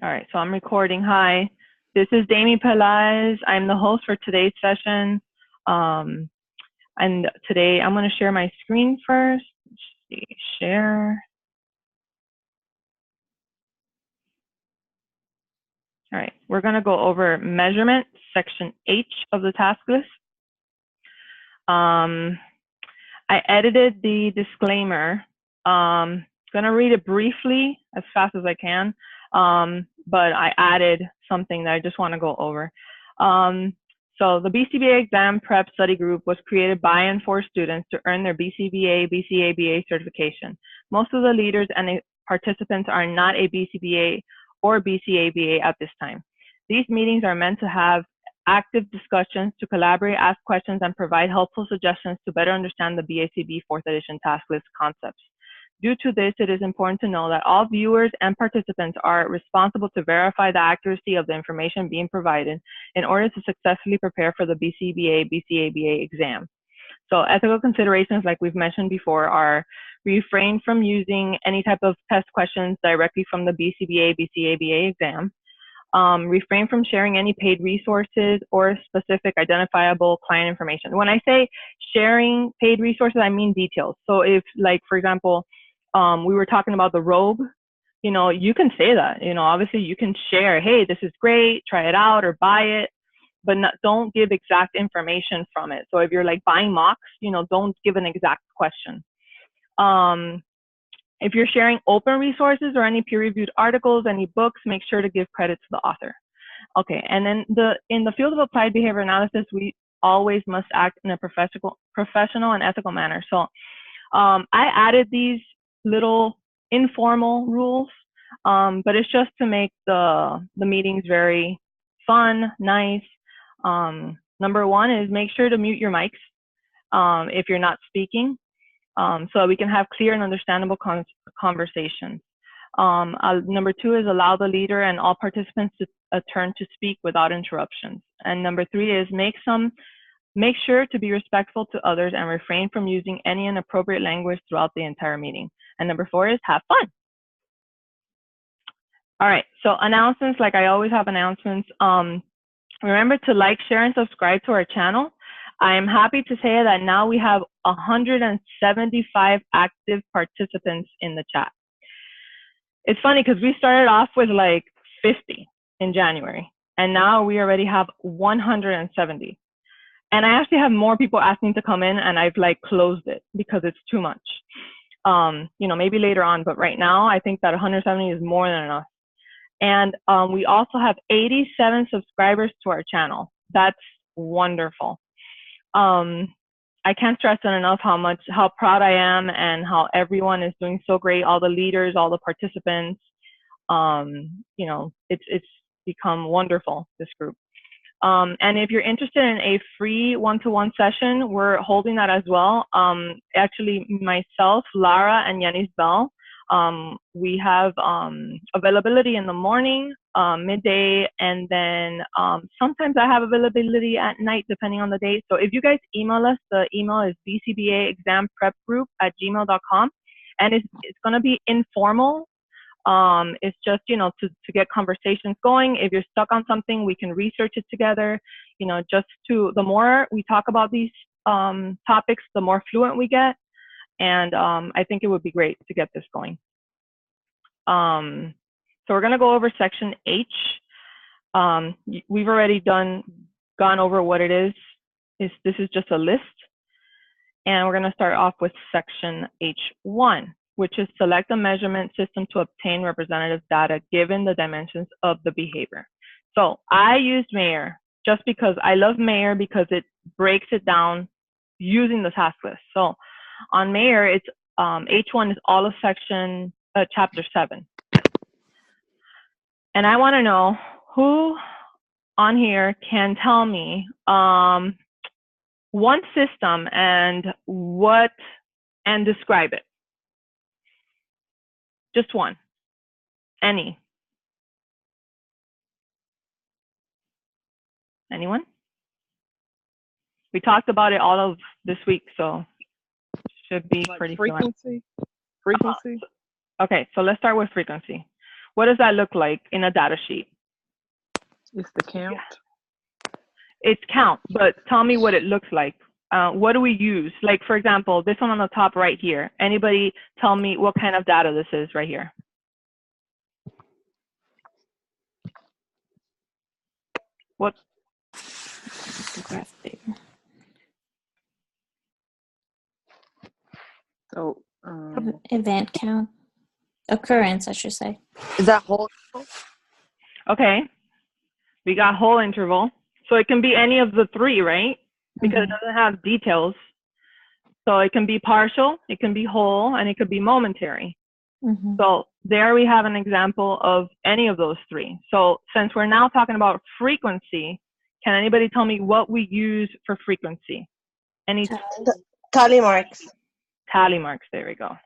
All right, so I'm recording. Hi, this is Daymi Pelaez. I'm the host for today's session. And today I'm going to share my screen first. Let's see, share. All right, we're going to go over measurement, section H of the task list. I edited the disclaimer. Going to read it briefly as fast as I can, but I added something that I just want to go over. So the BCBA exam prep study group was created by and for students to earn their BCBA, BCABA certification. Most of the leaders and participants are not a BCBA or BCABA at this time. These meetings are meant to have active discussions, to collaborate, ask questions, and provide helpful suggestions to better understand the BACB 4th edition task list concepts. Due to this, it is important to know that all viewers and participants are responsible to verify the accuracy of the information being provided in order to successfully prepare for the BCBA, BCABA exam. So ethical considerations, like we've mentioned before, are refrain from using any type of test questions directly from the BCBA, BCABA exam. Refrain from sharing any paid resources or specific identifiable client information. When I say sharing paid resources, I mean details. So if, like, for example, we were talking about the robe, you know, you can say that, you know, obviously you can share, hey, this is great, try it out or buy it, but don't give exact information from it. So if you're like buying mocks, you know, don't give an exact question. If you're sharing open resources or any peer-reviewed articles, any books, make sure to give credit to the author. Okay, and then in the field of applied behavior analysis, we always must act in a professional and ethical manner. So I added these little informal rules, but it's just to make the meetings very fun, nice. Number one is make sure to mute your mics if you're not speaking, so that we can have clear and understandable conversations. Number two is allow the leader and all participants a turn to speak without interruptions. And number three is make sure to be respectful to others and refrain from using any inappropriate language throughout the entire meeting. And number four is have fun. All right, so announcements, like I always have announcements. Remember to like, share, and subscribe to our channel. I am happy to say that now we have 175 active participants in the chat. It's funny because we started off with like 50 in January, and now we already have 170. And I actually have more people asking to come in, and I've like closed it because it's too much. You know, maybe later on, but right now I think that 170 is more than enough. And we also have 87 subscribers to our channel. That's wonderful. I can't stress it enough how proud I am and how everyone is doing so great. All the leaders, all the participants. You know, it's become wonderful, this group. And if you're interested in a free one-to-one session, we're holding that as well. Actually, myself, Lara, and Yanis Bell, we have availability in the morning, midday, and then sometimes I have availability at night, depending on the day. So if you guys email us, the email is bcbaexamprepgroup@gmail.com, and it's going to be informal. It's just, you know, to get conversations going. If you're stuck on something, we can research it together. You know, the more we talk about these topics, the more fluent we get. And I think it would be great to get this going. So we're going to go over section H. We've already gone over what it is. This is just a list. And we're going to start off with section H1, which is select a measurement system to obtain representative data given the dimensions of the behavior. So I used Mayor just because I love Mayor because it breaks it down using the task list. So on Mayor, it's H1 is all of section chapter 7. And I want to know who on here can tell me one system and describe it. Just one. Any. Anyone? We talked about it all of this week, so should be like pretty frequency. Frequency. Okay, so let's start with frequency. What does that look like in a data sheet? It's the count. It's count, but tell me what it looks like. What do we use? Like, for example, this one on the top right here. Anybody tell me what kind of data this is right here? What? Graph bigger. So, Event count. Occurrence, I should say. Is that whole? Okay. We got whole interval. So it can be any of the three, right? Because it doesn't have details. So it can be partial, it can be whole, and it could be momentary. So there we have an example of any of those three. So since we're now talking about frequency, can anybody tell me what we use for frequency? Any tally marks. tally marks, there we go.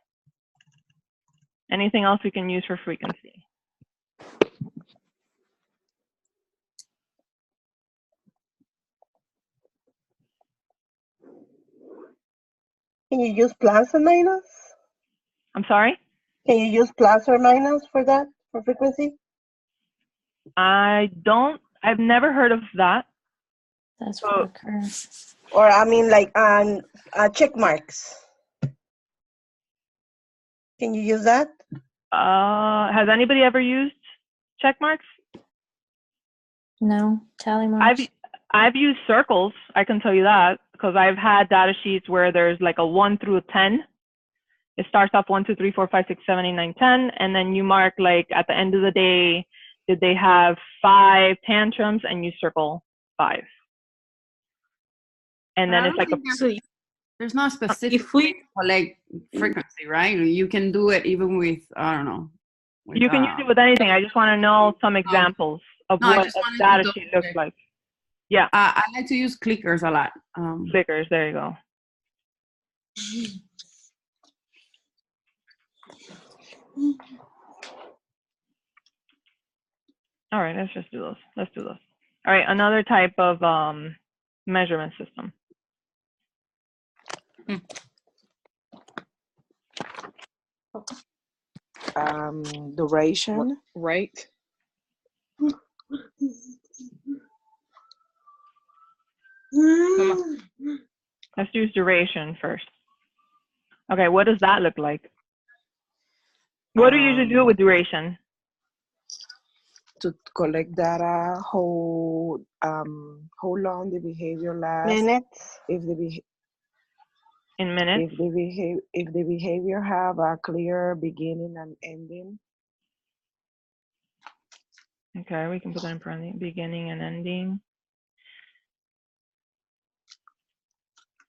Anything else we can use for frequency? Can you use plus or minus? I'm sorry? Can you use plus or minus for that, for frequency? I've never heard of that. That's for occurrence. Or I mean like check marks. Can you use that? Has anybody ever used check marks? No, tally marks. I've used circles, I can tell you that, because I've had data sheets where there's like a 1 through a 10. It starts off 1, 2, 3, 4, 5, 6, 7, 8, 9, 10, and then you mark like at the end of the day, did they have 5 tantrums, and you circle 5. And then it's like there's not a specific way to collect frequency, right? You can do it even with, I don't know. You can use it with anything. I just want to know some examples of what a data sheet looks like. Yeah. I like to use clickers a lot. Clickers, there you go. All right, let's just do those. Let's do those. All right, another type of measurement system. Duration. Rate. Let's use duration first. Okay, what does that look like? What do you usually do with duration? To collect data, how long the behavior lasts. Minutes. In minutes. If the behavior have a clear beginning and ending. Okay, we can put that in parentheses, beginning and ending.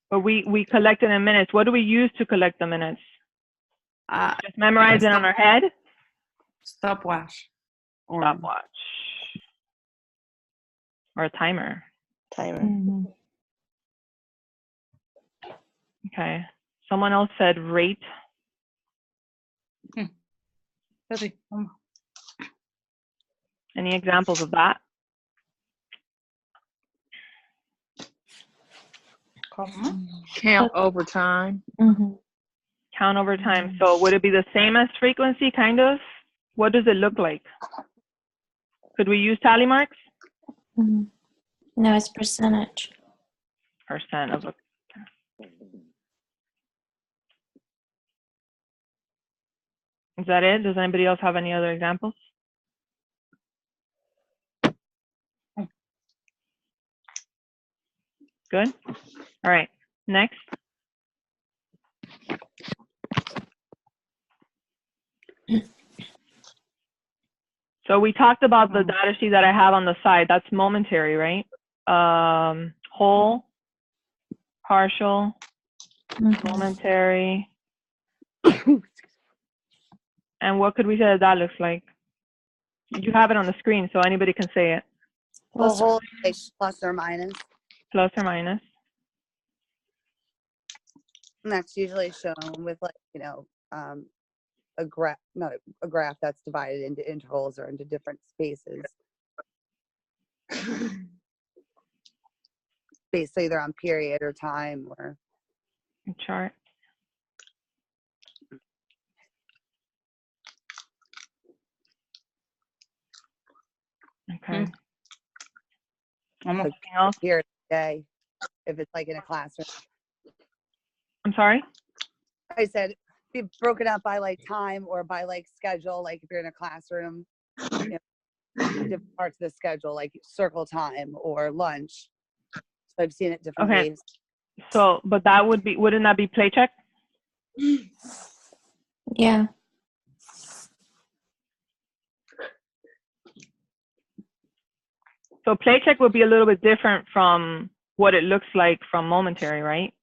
But we collect it in minutes. What do we use to collect the minutes? Just memorize it on our head? Stopwatch. Or stopwatch. Or a timer. Okay. Someone else said rate. Any examples of that? Count over time. Count over time. So would it be the same as frequency, kind of? What does it look like? Could we use tally marks? No, it's percentage. Percent of a. Is that it? Does anybody else have any other examples? Good. All right. Next. So we talked about the data sheet that I have on the side. That's momentary, right? Whole, partial, momentary. And what could we say that looks like? You have it on the screen, so anybody can say it. Plus or minus. Plus or minus. And that's usually shown with, like, you know, a graph, not a graph that's divided into intervals or into different spaces. Based either on period or time or a chart. Okay. Almost. Like, Anything else? here today, if it's like in a classroom. I'm sorry? I said be broken up by like time or by like schedule. Like if you're in a classroom, you know, different parts of the schedule, like circle time or lunch. So I've seen it different Okay. ways. So, but that would be, wouldn't that be play check? Yeah. So play check would be a little bit different from what it looks like from momentary, right?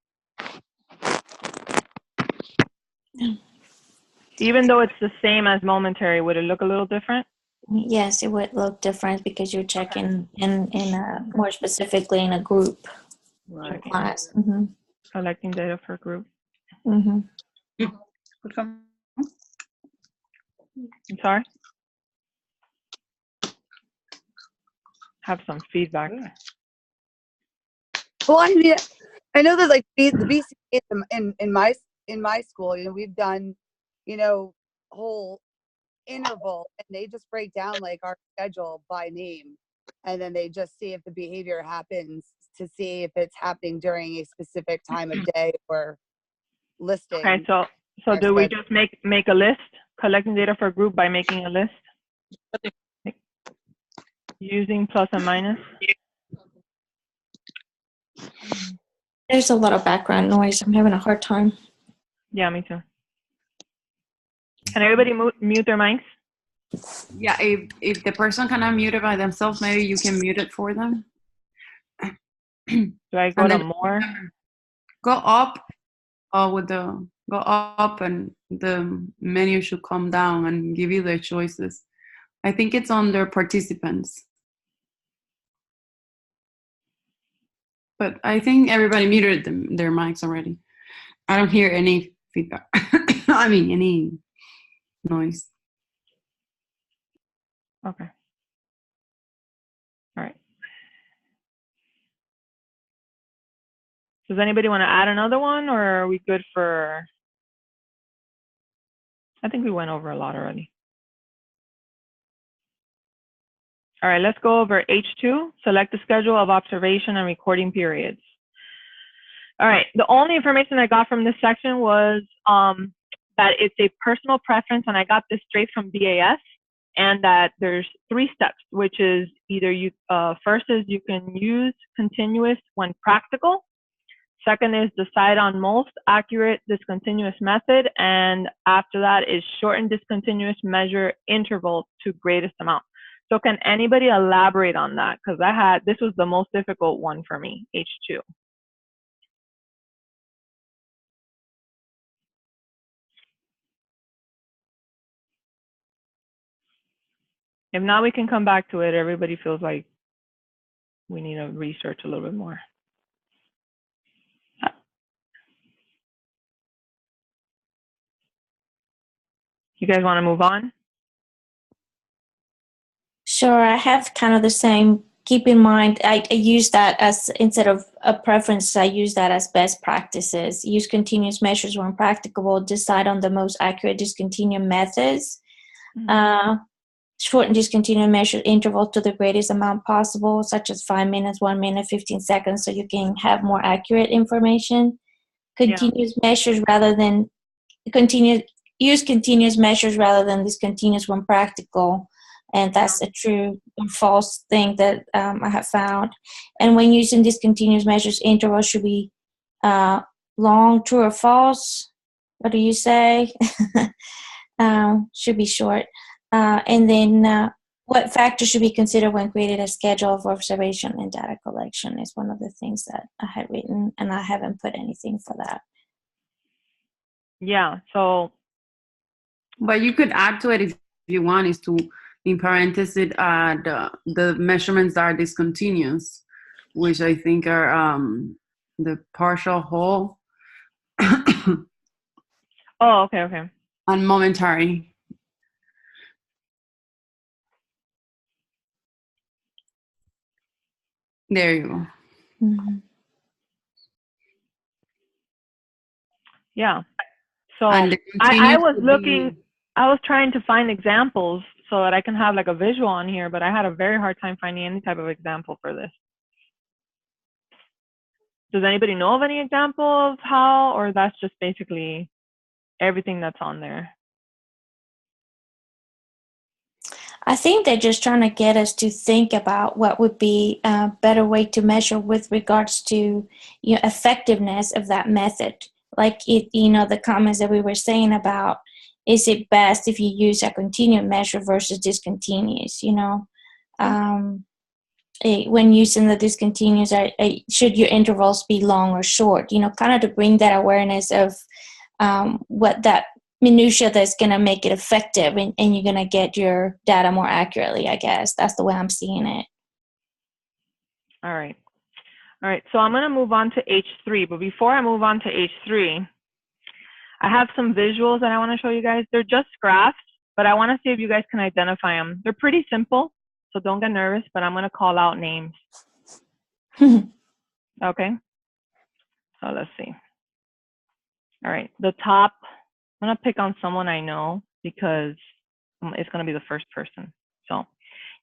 Even though it's the same as momentary, would it look a little different? Yes, it would look different because you're checking in more specifically in a group Right. class. Mm-hmm. Collecting data for group. Mm-hmm. I'm sorry? Have some feedback. Well, I mean, I know that like the BCA in my school, you know, we've done, you know, whole interval, and they just break down like our schedule by name, and then they just see if the behavior happens to see if it's happening during a specific time of day or listing. Okay, so do we just make a list, collecting data for a group by making a list? Using plus and minus? There's a lot of background noise. I'm having a hard time. Yeah, me too. Can everybody mute their mics? Yeah, if the person cannot mute it by themselves, maybe you can mute it for them. Do I go to more? Go up go up and the menu should come down and give you the choices. I think it's under participants. But I think everybody muted their mics already. I don't hear any feedback. I mean, any noise. Okay. All right. Does anybody want to add another one, or are we good for? I think we went over a lot already. All right, let's go over H2. Select the schedule of observation and recording periods. All right, the only information I got from this section was that it's a personal preference, and I got this straight from BAS, and that there's 3 steps, which is either first is you can use continuous when practical. Second is decide on most accurate discontinuous method, and after that is shorten discontinuous measure interval to greatest amount. So can anybody elaborate on that? Because this was the most difficult one for me, H2. If not, we can come back to it. Everybody feels like we need to research a little bit more. You guys want to move on? Sure, I have kind of the same. Keep in mind, I use that as, instead of a preference, I use that as best practices. Use continuous measures when practicable. Decide on the most accurate discontinuous methods. Shorten discontinuous measure interval to the greatest amount possible, such as 5 minutes, 1 minute, 15 seconds, so you can have more accurate information. Continuous measures rather than use continuous measures rather than discontinuous when practical. And that's a true or false thing that I have found. And when using discontinuous measures, interval should be long, true or false. What do you say? Should be short. And then what factors should be considered when creating a schedule for observation and data collection is one of the things that I had written, and I haven't put anything for that. Yeah, so. But you could add to it if you want, is to, in parentheses, the measurements that are discontinuous, which I think are the partial whole. Oh, okay. And momentary. There you go. Mm-hmm. Yeah. So And I was looking, I was trying to find examples so that I can have like a visual on here, but I had a very hard time finding any type of example for this. Does anybody know of any example of how, or that's just basically everything that's on there? I think they're just trying to get us to think about what would be a better way to measure with regards to effectiveness of that method. Like the comments that we were saying about, is it best if you use a continuous measure versus discontinuous? When using the discontinuous, should your intervals be long or short? Kind of to bring that awareness of what that minutia that's going to make it effective, and you're going to get your data more accurately. I guess that's the way I'm seeing it. All right. So I'm going to move on to H3, but before I move on to H3, I have some visuals that I want to show you guys. They're just graphs, but I want to see if you guys can identify them. They're pretty simple, so don't get nervous, but I'm going to call out names. Okay. So let's see. All right. The top, I'm going to pick on someone I know because it's going to be the first person. So,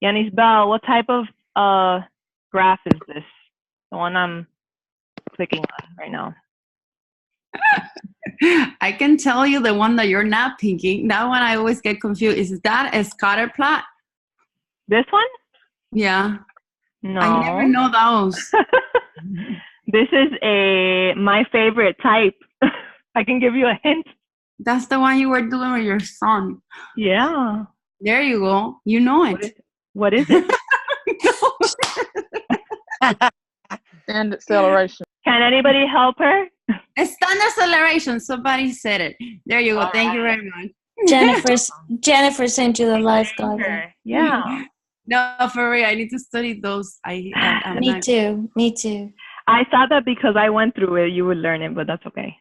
Yanis Bell, what type of graph is this? The one I'm clicking on right now. I can tell you the one that you're not picking. That one I always get confused. Is that a scatter plot? This one? Yeah. No. I never know those. This is my favorite type. I can give you a hint. That's the one you were doing with your son. Yeah. There you go. You know it. What is it? And acceleration. Can anybody help her? Standard acceleration. Somebody said it. There you go. All Thank you right. very much. Jennifer sent you the live guide. Yeah. No, for real. I need to study those. I'm Me not... too. Me too. I thought that because I went through it, you would learn it, but that's okay.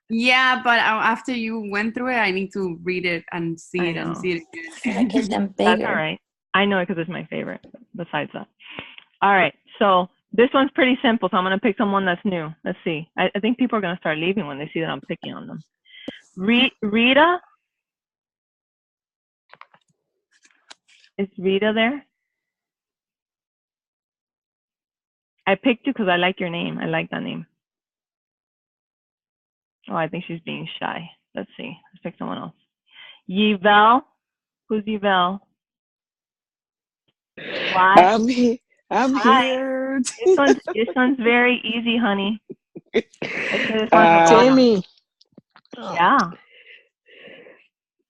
Yeah, but after you went through it, I need to read it and see it and see it again. Get them bigger. That's all right. I know it because it's my favorite, besides that. All right. So this one's pretty simple. So I'm going to pick someone that's new. Let's see. I think people are going to start leaving when they see that I'm picking on them. Rita? Is Rita there? I picked you because I like your name. I like that name. Oh, I think she's being shy. Let's see. Let's pick someone else. Yvel? Who's Yvel? Why? I'm here. This one's very easy, honey. This one's Daymi. yeah.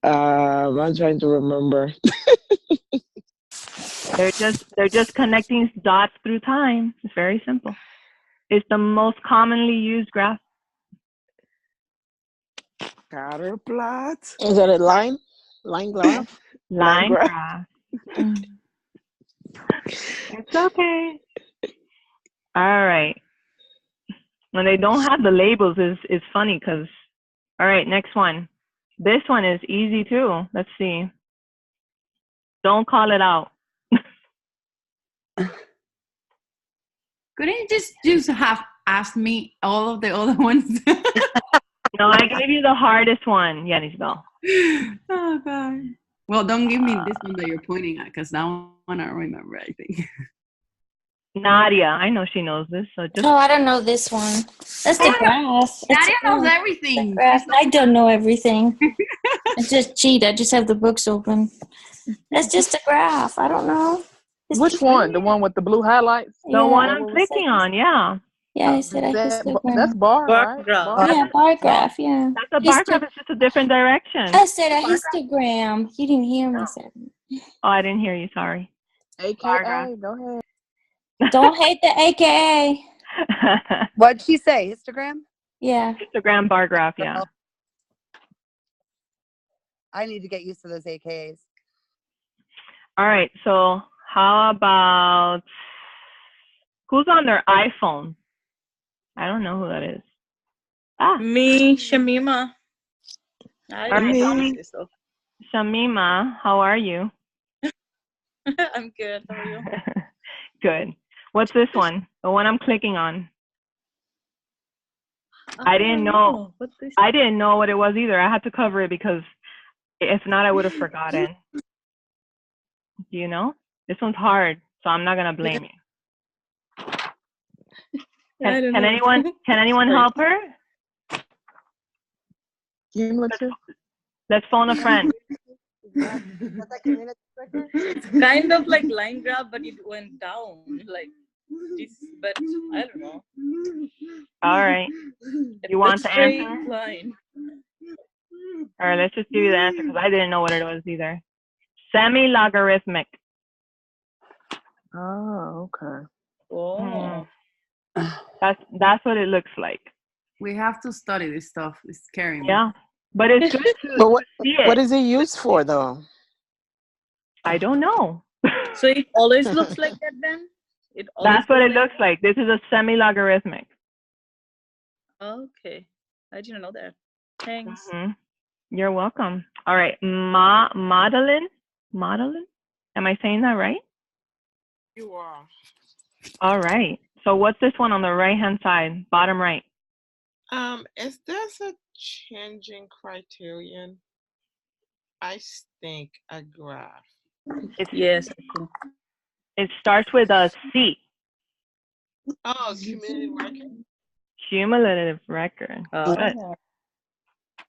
I'm trying to remember. They're just connecting dots through time. It's very simple. It's the most commonly used graph. Scatter plot. Is that a line? Line graph? Line graph. graph. It's okay. All right. When they don't have the labels, is funny because. All right, next one. This one is easy too. Let's see. Don't call it out. Couldn't you just have asked me all of the other ones? No, I gave you the hardest one, Yanis Bell. Oh, God. Well, don't give me this one that you're pointing at, because that one I don't remember, I think. Nadia, I know she knows this. So just. Oh, I don't know this one. That's the graph. Nadia knows everything. Graph. I don't know everything. I just cheat. I just have the books open. That's just a graph. I don't know. Which one? The one with the blue highlights? The one I'm clicking on, yeah. Yeah, I said a histogram. That's bar, right? graph. Yeah, bar graph, yeah. That's a bar graph. It's just a different direction. I said a histogram. You didn't hear me say. Oh, I didn't hear you. Sorry. AKA, go ahead. Don't hate the AKA. What'd she say? Histogram? Yeah. Histogram bar graph, yeah. I need to get used to those AKAs. All right. So how about who's on their iPhone? I don't know who that is. Me, Shamima. Right, Shamima, how are you? I'm good. How are you? Good. What's this one? The one I'm clicking on. I didn't know. I didn't know what it was either. I had to cover it because If not, I would have forgotten. Do you know? This one's hard, so I'm not gonna blame you. Can anyone help her? Let's phone a friend. It's kind of like line graph, but it went down like this. But I don't know. All right. You want the answer? Line. All right, let's just give you the answer because I didn't know what it was either. Semi-logarithmic. Oh, okay. Oh. That's what it looks like. We have to study this stuff. It's scary. Yeah, but it's good to But see it. what is it used for, though? I don't know. So it always looks like that then? That's what it looks like. This is a semi-logarithmic. Okay. I didn't know that. Thanks. You're welcome. All right, Madeline? Am I saying that right? You are. All right. So what's this one on the right-hand side, bottom right? Is this a changing criterion? I think a graph. Yes. It starts with a C. Oh, cumulative record. Cumulative record. Good.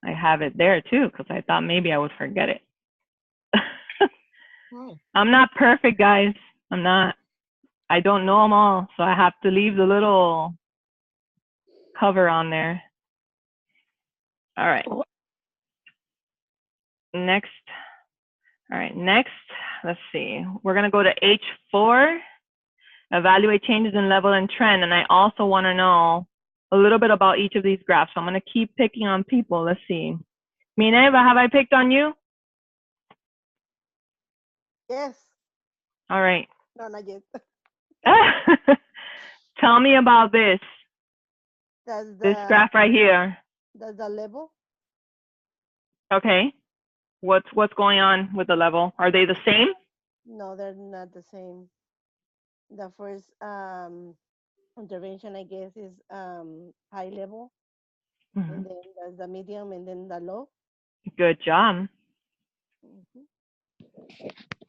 I have it there too because I thought maybe I would forget it. I'm not perfect, guys. I'm not. I don't know them all, so I have to leave the little cover on there. All right. Next. All right, next, let's see. We're going to go to H4, evaluate changes in level and trend. And I also want to know a little bit about each of these graphs. So I'm going to keep picking on people. Let's see. Minerva, have I picked on you? Yes. All right. No, not yet. Tell me about this. This graph right here. That's the level. Okay. What's going on with the level? Are they the same? No, they're not the same. The first intervention, I guess, is high level, and then there's the medium, and then the low. Good job.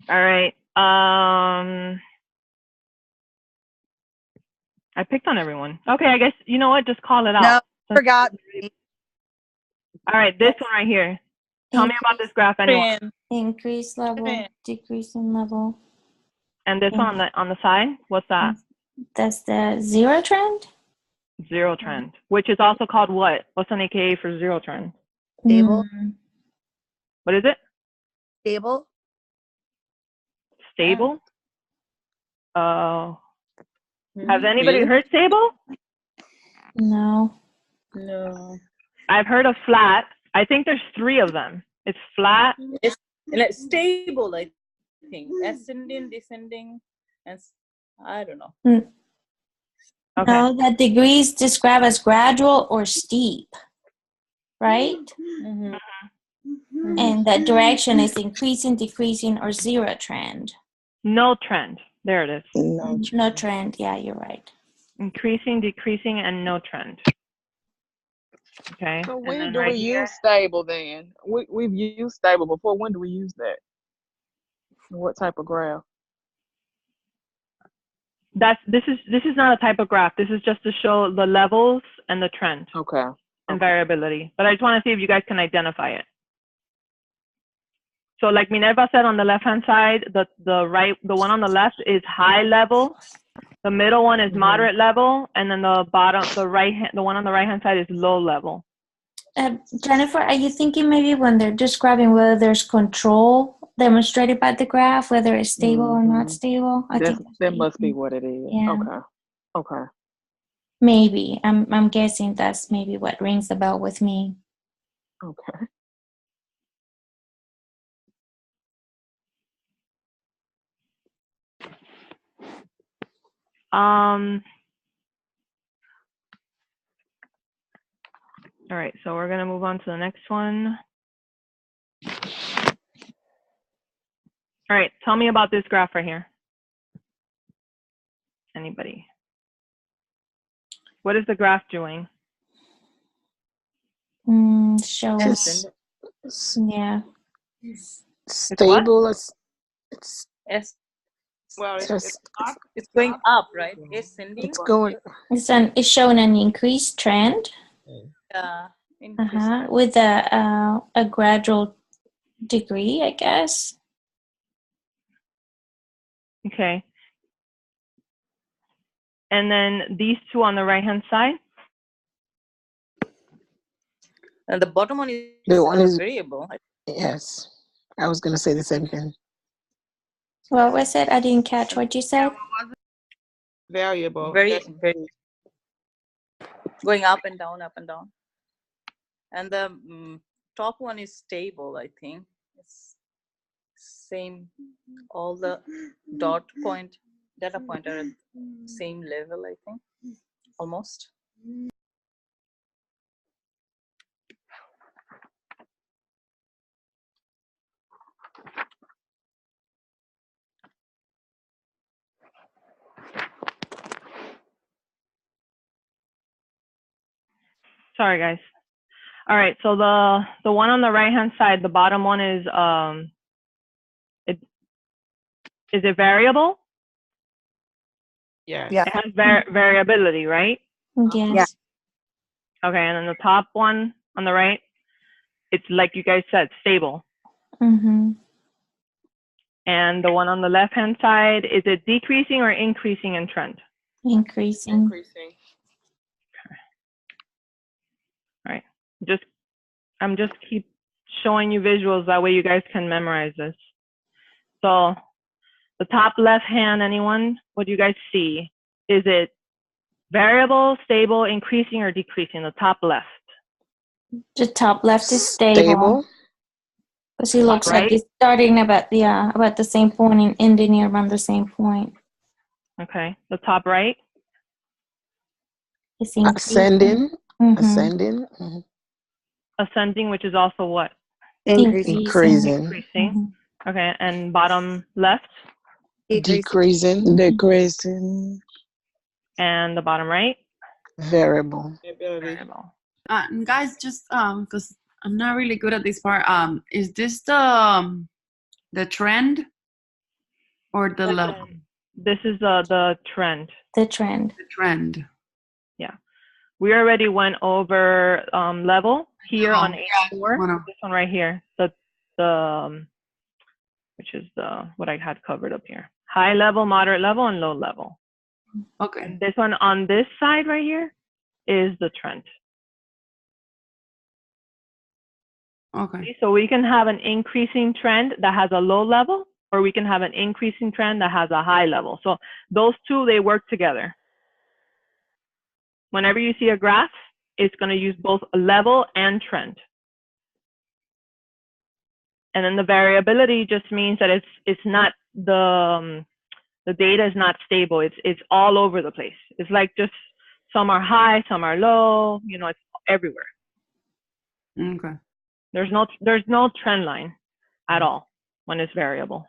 All right. I picked on everyone. Okay, I guess, you know what? Just call it out. No, forgot. All right, this one right here. Tell me about this graph, anyone. Increase level, decrease in level. And this one on the side, what's that? That's the zero trend? Zero trend, which is also called what? What's an AKA for zero trend? Stable. What is it? Stable. Stable? Oh. Has anybody heard stable? No. No. I've heard of flat. I think there's 3 of them. It's flat. It's stable, I think. Ascending, descending, and I don't know. Okay. No, that degrees described as gradual or steep, right? And that direction is increasing, decreasing, or zero trend. No trend. There it is. No trend. Yeah, you're right. Increasing, decreasing, and no trend. Okay. So when do we use stable then? We've used stable before. When do we use that? What type of graph? This is not a type of graph. This is just to show the levels and the trend. Okay. And variability. But I just want to see if you guys can identify it. So like Minerva said, on the left-hand side, the one on the left is high level. The middle one is moderate level, and then the one on the right-hand side is low level. Jennifer, are you thinking maybe when they're describing whether there's control demonstrated by the graph, whether it's stable or not stable? I think that must be what it is. Yeah. Okay. Maybe. I'm guessing that's maybe what rings the bell with me. Okay. All right, so we're gonna move on to the next one. All right, tell me about this graph right here. Anybody? What is the graph doing? Shows. Yeah. what? Stable. It's Yes, Well, just it's going up, right? Ascending. it's going. It's showing an increased trend. Increase. With a gradual degree, I guess. Okay. And then these two on the right-hand side? And the bottom one is The one is variable. yes. I was gonna say the same thing. What was it? I didn't catch what you said. Variable. Very going up and down, up and down. And the top one is stable, I think. It's same. All the data point are at same level, I think, almost. Sorry, guys. All right, so the one on the right-hand side, the bottom one is is it variable? Yes. Yeah. It has variability, right? Yes. Yeah. Okay, and then the top one on the right, it's like you guys said, stable. Mm-hmm. And the one on the left-hand side, is it decreasing or increasing in trend? Increasing. Increasing. All right, I'm just keep showing you visuals, that way you guys can memorize this. So the top left hand, anyone, what do you guys see? Is it variable, stable, increasing, or decreasing? The top left. The top left is stable. Because he looks like he's starting about the same point and ending around the same point. Okay. The top right. It's ascending. Mm-hmm. Ascending. Mm-hmm. Ascending, which is also what? Increasing. Increasing. Mm-hmm. Okay. And bottom left. Decreasing. Decreasing. And the bottom right. Variable. Variable. Guys, just because I'm not really good at this part. Is this the trend or the level? This is the trend. The trend. The trend. Yeah. We already went over level here on A4. This one right here. The which is what I had covered up here. High level, moderate level, and low level. Okay. And this one on this side right here is the trend. Okay. So we can have an increasing trend that has a low level, or we can have an increasing trend that has a high level. So those two, they work together. Whenever you see a graph, it's going to use both a level and trend. And then the variability just means that it's not the data is not stable. It's all over the place. It's like just some are high, some are low. You know, it's everywhere. Okay. There's no trend line at all when it's variable.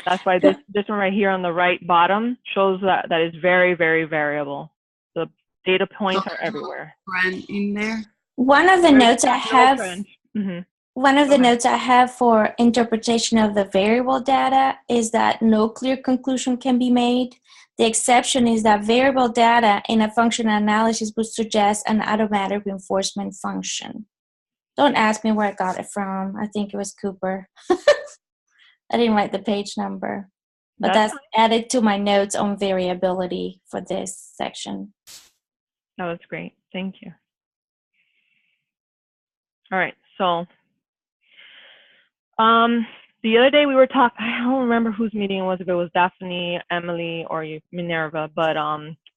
That's why this one right here on the right bottom shows that is very, very variable. The data points are everywhere. Trend in there. One of the notes I have. Mm-hmm. One of the notes I have for interpretation of the variable data is that no clear conclusion can be made. The exception is that variable data in a functional analysis would suggest an automatic reinforcement function. Don't ask me where I got it from. I think it was Cooper. I didn't write the page number. But that's added to my notes on variability for this section. That was great. Thank you. All right. So the other day we were talking, I don't remember whose meeting it was, if it was Daphne, Emily, or Minerva, but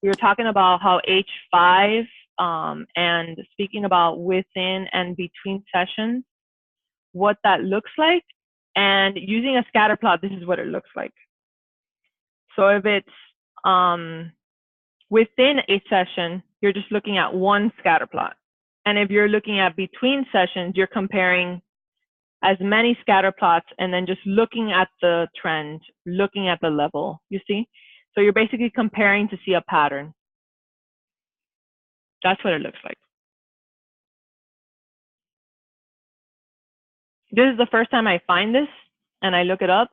we were talking about how H5 and speaking about within and between sessions, what that looks like. And using a scatter plot, this is what it looks like. So if it's within a session, you're just looking at one scatter plot. And if you're looking at between sessions, you're comparing as many scatter plots and then just looking at the trend, looking at the level, you see? So you're basically comparing to see a pattern. That's what it looks like. this is the first time I find this and I look it up.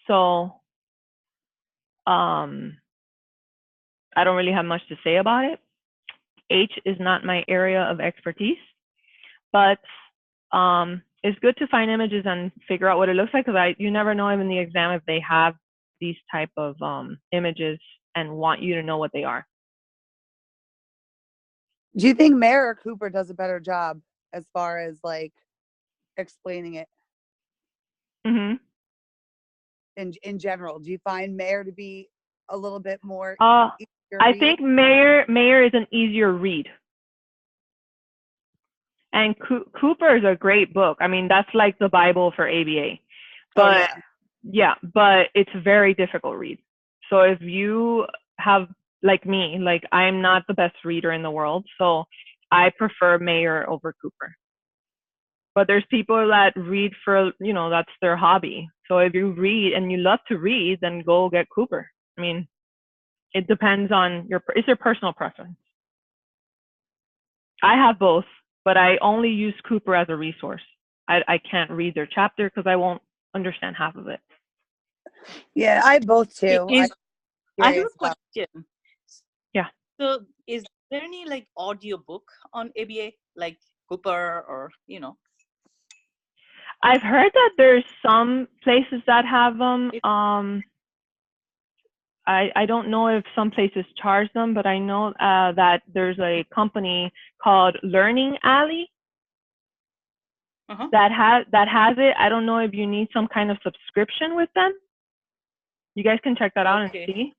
So I don't really have much to say about it. H is not my area of expertise, but it's good to find images and figure out what it looks like, because you never know in the exam if they have these type of images and want you to know what they are. Do you think Mayer or Cooper does a better job as far as like explaining it Mm-hmm. in general? Do you find Mayer to be a little bit more easier I read? think Mayer is an easier read. And Cooper is a great book. I mean, that's like the Bible for ABA. But yeah, but it's a very difficult read. So if you have, like me, like I'm not the best reader in the world, so I prefer Mayer over Cooper. But there's people that read for, that's their hobby. So if you read and you love to read, then go get Cooper. I mean, it depends on it's your personal preference. I have both, but I only use Cooper as a resource. I can't read their chapter because I won't understand half of it. Yeah, I have both too. I have a question. Yeah. So is there any like audio book on ABA, like Cooper or, I've heard that there's some places that have them. I don't know if some places charge them, but I know that there's a company called Learning Alley that has it. I don't know if you need some kind of subscription with them. You guys can check that out and see.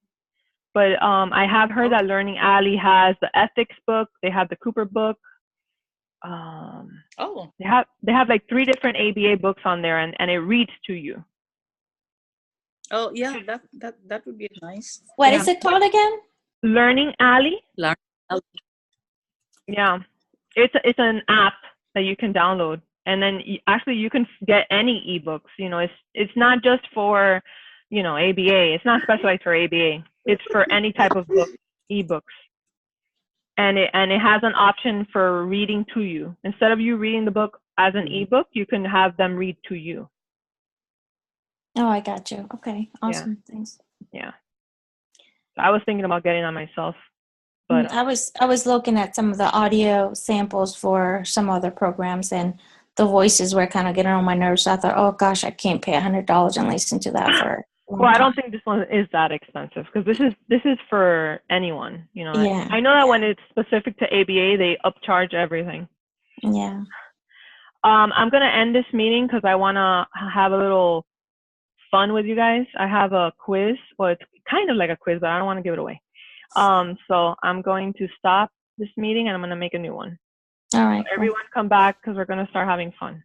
But I have heard that Learning Alley has the ethics book. They have the Cooper book. They have like 3 different ABA books on there, and it reads to you. Oh yeah, that would be nice. What is it called again? Learning Alley. Learning Alley. Yeah, it's an app that you can download, and then actually you can get any ebooks. It's not just for ABA. It's not specialized for ABA. It's for any type of book, ebooks. And it has an option for reading to you. Instead of you reading the book as an ebook, you can have them read to you. Oh, I got you. Okay, awesome. Yeah. Thanks. Yeah. I was thinking about getting that myself, but I was looking at some of the audio samples for some other programs, and the voices were kind of getting on my nerves. So I thought, oh gosh, I can't pay $100 and listen to that for. Well, I don't think this one is that expensive, because this is for anyone. Yeah. I know that when it's specific to ABA, they upcharge everything. Yeah. I'm gonna end this meeting because I want to have a little fun with you guys. I have a quiz. Well, it's kind of like a quiz, but I don't want to give it away. So I'm going to stop this meeting and I'm going to make a new one. All right. So everyone come back because we're going to start having fun.